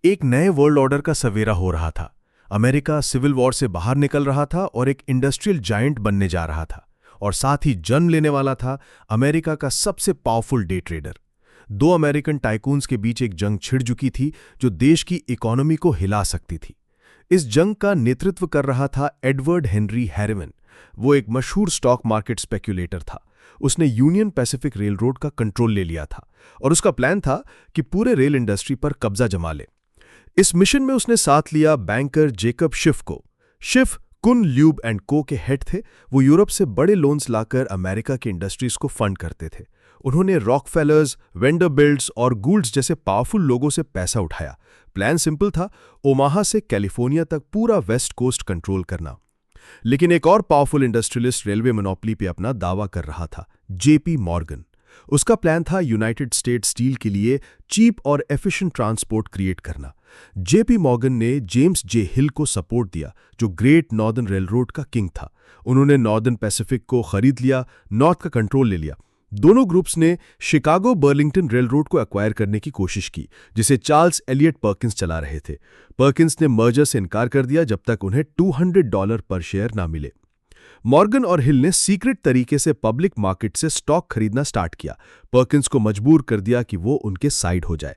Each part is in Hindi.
एक नए वर्ल्ड ऑर्डर का सवेरा हो रहा था। अमेरिका सिविल वॉर से बाहर निकल रहा था और एक इंडस्ट्रियल जायंट बनने जा रहा था, और साथ ही जन्म लेने वाला था अमेरिका का सबसे पावरफुल डे ट्रेडर। दो अमेरिकन टाइकून्स के बीच एक जंग छिड़ चुकी थी जो देश की इकोनॉमी को हिला सकती थी। इस जंग का नेतृत्व कर रहा था एडवर्ड हेनरी हैरिमन। वो एक मशहूर स्टॉक मार्केट स्पेक्यूलेटर था। उसने यूनियन पैसिफिक रेलरोड का कंट्रोल ले लिया था और उसका प्लान था कि पूरे रेल इंडस्ट्री पर कब्जा जमा ले। इस मिशन में उसने साथ लिया बैंकर जेकब शिफ को। शिफ कुन ल्यूब एंड को के हेड थे। वो यूरोप से बड़े लोन्स लाकर अमेरिका की इंडस्ट्रीज को फंड करते थे। उन्होंने रॉकफेलर्स, वेंडरबिल्ट्स और गूल्ड्स जैसे पावरफुल लोगों से पैसा उठाया। प्लान सिंपल था, ओमाहा से कैलिफोर्निया तक पूरा वेस्ट कोस्ट कंट्रोल करना। लेकिन एक और पावरफुल इंडस्ट्रियलिस्ट रेलवे मोनोपोली पे अपना दावा कर रहा था, जेपी मॉर्गन। उसका प्लान था यूनाइटेड स्टेट स्टील के लिए चीप और एफिशिएंट ट्रांसपोर्ट क्रिएट करना। जेपी मॉर्गन ने जेम्स जे हिल को सपोर्ट दिया, जो ग्रेट नॉर्दर्न रेलरोड का किंग था। उन्होंने नॉर्दर्न पैसिफिक को खरीद लिया, नॉर्थ का कंट्रोल ले लिया। दोनों ग्रुप्स ने शिकागो बर्लिंगटन रेलरोड को एक्वायर करने की कोशिश की, जिसे चार्ल्स एलियट पर्किंस चला रहे थे। पर्किंस ने मर्जर से इनकार कर दिया जब तक उन्हें $200 पर शेयर ना मिले। मॉर्गन और हिल ने सीक्रेट तरीके से पब्लिक मार्केट से स्टॉक खरीदना स्टार्ट किया। पर्किंस को मजबूर कर दिया कि वो उनके साइड हो जाए।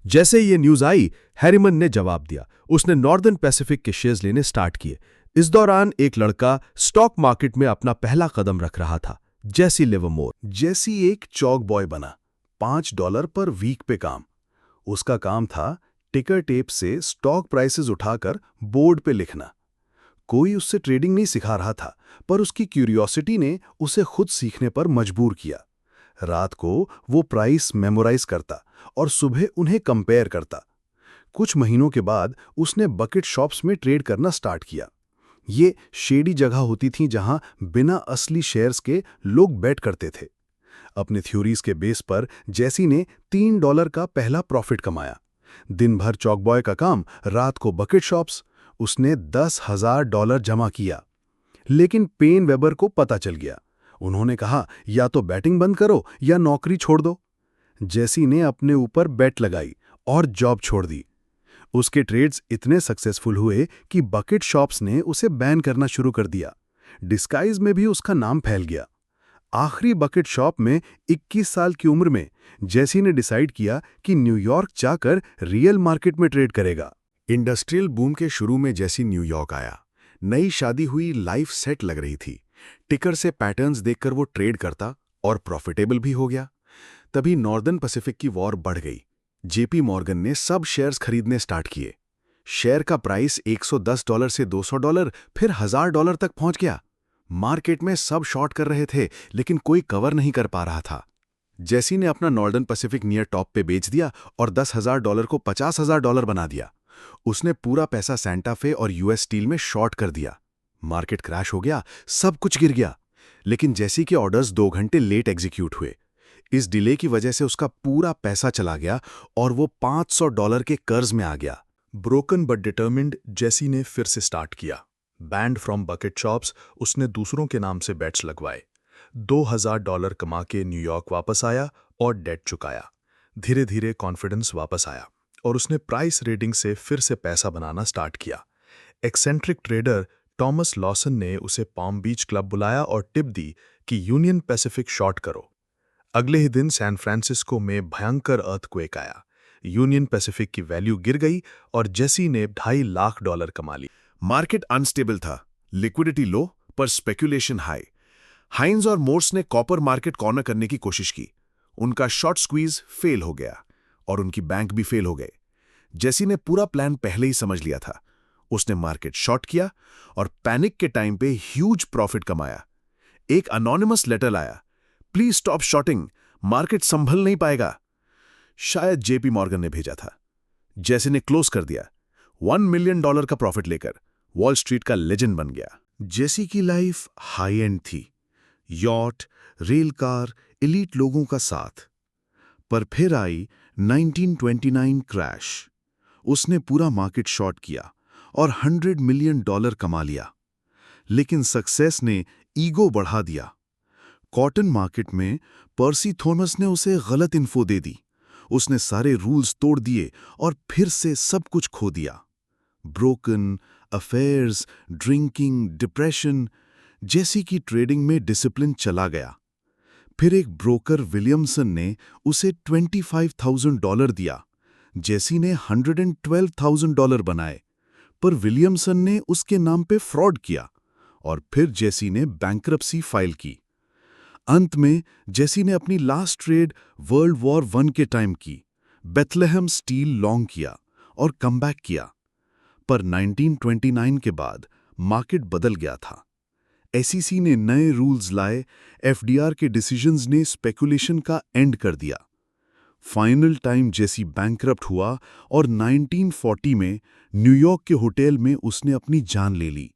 जैसे ये न्यूज आई, हैरिमन ने जवाब दिया। उसने नॉर्दर्न पैसिफिक के शेयर्स लेने स्टार्ट किए। इस दौरान एक लड़का स्टॉक मार्केट में अपना पहला कदम रख रहा था, जेसी लिवरमोर। जेसी एक चौक बॉय बना, $5 पर वीक पे काम। उसका काम था टिकर टेप से स्टॉक प्राइसेस उठाकर बोर्ड पे लिखना। कोई उससे ट्रेडिंग नहीं सिखा रहा था, पर उसकी क्यूरियोसिटी ने उसे खुद सीखने पर मजबूर किया। रात को वो प्राइस मेमोराइज करता और सुबह उन्हें कंपेयर करता। कुछ महीनों के बाद उसने बकेट शॉप्स में ट्रेड करना स्टार्ट किया। ये शेडी जगह होती थी जहां बिना असली शेयर्स के लोग बेट करते थे। अपने थ्योरीज के बेस पर जेसी ने $3 का पहला प्रॉफिट कमाया। दिन भर चौकबॉय का काम, रात को बकेट शॉप्स। उसने $10,000 जमा किया। लेकिन पेन वेबर को पता चल गया। उन्होंने कहा, या तो बैटिंग बंद करो या नौकरी छोड़ दो। जेसी ने अपने ऊपर बेट लगाई और जॉब छोड़ दी। उसके ट्रेड्स इतने सक्सेसफुल हुए कि बकेट शॉप्स ने उसे बैन करना शुरू कर दिया। डिस्गाइज में भी उसका नाम फैल गया। आखिरी बकेट शॉप में 21 साल की उम्र में जेसी ने डिसाइड किया कि न्यूयॉर्क जाकर रियल मार्केट में ट्रेड करेगा। इंडस्ट्रियल बूम के शुरू में जेसी न्यूयॉर्क आया। नई शादी हुई, लाइफ सेट लग रही थी। टिकर से पैटर्न्स देखकर वो ट्रेड करता और प्रॉफिटेबल भी हो गया। तभी नॉर्दर्न पैसिफिक की वॉर बढ़ गई। जेपी मॉर्गन ने सब शेयर्स खरीदने स्टार्ट किए। शेयर का प्राइस $110 से $200, फिर $1000 तक पहुंच गया। मार्केट में सब शॉर्ट कर रहे थे, लेकिन कोई कवर नहीं कर पा रहा था। जेसी ने अपना नॉर्दर्न पैसिफिक नियर टॉप पे बेच दिया और $10,000 को $50,000 बना दिया। उसने पूरा पैसा सैंटा फे और यूएस स्टील में शॉर्ट कर दिया। मार्केट क्रैश हो गया, सब कुछ गिर गया। लेकिन जेसी के ऑर्डर्स 2 घंटे लेट एग्जीक्यूट हुए। इस डिले की वजह से उसका पूरा पैसा चला गया और वो $500 के कर्ज में आ गया। ब्रोकन बट डिटर्मिन्ड, जेसी ने फिर से स्टार्ट किया। बैंड फ्रॉम बकेट शॉप्स, उसने दूसरों के नाम से बेट्स लगवाए। $2,000 कमा के न्यूयॉर्क वापस आया और डेट चुकाया। धीरे धीरे कॉन्फिडेंस वापस आया और उसने प्राइस रेटिंग से फिर से पैसा बनाना स्टार्ट किया। एक्सेंट्रिक ट्रेडर टॉमस लॉसन ने उसे पाम बीच क्लब बुलाया और टिप दी कि यूनियन पैसिफिक शॉर्ट करो। अगले ही दिन सैन फ्रांसिस्को में भयंकर अर्थक्वेक आया। यूनियन पैसिफिक की वैल्यू गिर गई और जेसी ने $2.5 लाख कमा ली। मार्केट अनस्टेबल था, लिक्विडिटी लो पर स्पेकुलेशन हाई। हाइंज और मोर्स ने कॉपर मार्केट कॉर्नर करने की कोशिश की। उनका शॉर्ट स्क्वीज फेल हो गया और उनकी बैंक भी फेल हो गए। जेसी ने पूरा प्लान पहले ही समझ लिया था। उसने मार्केट शॉर्ट किया और पैनिक के टाइम पे ह्यूज प्रॉफिट कमाया। एक अनोनिमस लेटर आया, प्लीज स्टॉप शॉर्टिंग, मार्केट संभल नहीं पाएगा। शायद जेपी मॉर्गन ने भेजा था। जेसी ने क्लोज कर दिया, $1 मिलियन का प्रॉफिट लेकर वॉल स्ट्रीट का लेजेंड बन गया। जेसी की लाइफ हाई एंड थी, यॉट, रेल कार, एलीट लोगों का साथ। पर फिर आई 1929 क्रैश। उसने पूरा मार्केट शॉर्ट किया और $100 मिलियन कमा लिया। लेकिन सक्सेस ने ईगो बढ़ा दिया। कॉटन मार्केट में पर्सी थॉमस ने उसे गलत इन्फो दे दी। उसने सारे रूल्स तोड़ दिए और फिर से सब कुछ खो दिया। ब्रोकन, अफेयर्स, ड्रिंकिंग, डिप्रेशन, जेसी की ट्रेडिंग में डिसिप्लिन चला गया। फिर एक ब्रोकर विलियमसन ने उसे $25,000 दिया। जेसी ने $112,000 बनाए, पर विलियमसन ने उसके नाम पे फ्रॉड किया और फिर जेसी ने बैंक्रप्सी फाइल की। अंत में जेसी ने अपनी लास्ट ट्रेड वर्ल्ड वॉर 1 के टाइम की, बेथलेहम स्टील लॉन्ग किया और कमबैक किया। पर 1929 के बाद मार्केट बदल गया था। एसईसी ने नए रूल्स लाए, एफडीआर के डिसीजंस ने स्पेकुलेशन का एंड कर दिया। फाइनल टाइम जेसी बैंकरप्ट हुआ और 1940 में न्यूयॉर्क के होटल में उसने अपनी जान ले ली।